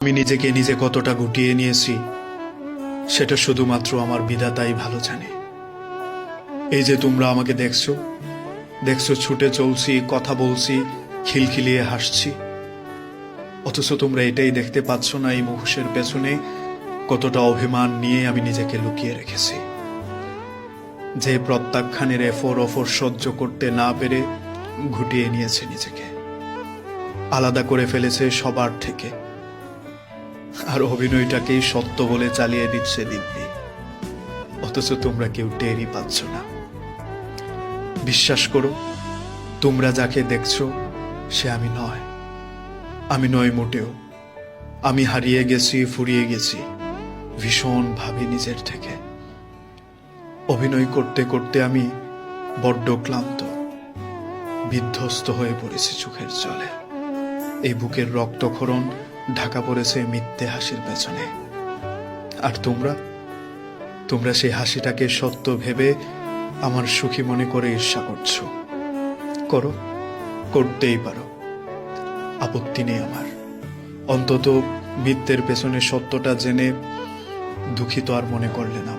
আমি নিজেকে নিজে কতটা গুটিয়ে নিয়েছি সেটা শুধুমাত্র আমার বিধাতাই ভালো জানে। এই যে তোমরা আমাকে দেখছো দেখছো ছুটে চলছি, কথা বলছি, খিলখিলিয়ে হাসছি, অথচ তোমরা এটাই দেখতে পাচ্ছ না এই মুখোশের পেছনে কতটা অভিমান নিয়ে আমি নিজেকে লুকিয়ে রেখেছি। যে প্রত্যাখ্যানের এফর অফর সহ্য করতে না পেরে ঘুটিয়ে নিয়েছে নিজেকে, আলাদা করে ফেলেছে সবার থেকে, আর অভিনয়টাকেই সত্য বলে চালিয়ে দিচ্ছে দিব্যি। অথচ তোমরা কেউ টেরই পাচ্ছ না। বিশ্বাস করো, তোমরা যাকে দেখছো সে আমি নয়। আমি নয় মোটেও। আমি হারিয়ে গেছি, ফুরিয়ে গেছি ভীষণ ভাবে নিজের থেকে। অভিনয় করতে করতে আমি বড্ড ক্লান্ত, বিধ্বস্ত হয়ে পড়েছি চোখের জলে। এই বুকের রক্তক্ষরণ ঢাকা পড়েছে মিথ্যে হাসির পেছনে। আর তোমরা সেই হাসিটাকে সত্য ভেবে আমার সুখী মনে করে ঈর্ষা করছো। করো, করতেই পারো, আপত্তি নেই আমার। অন্তত মিথ্যের পেছনে সত্যটা জেনে দুঃখিত আর মনে করলে না।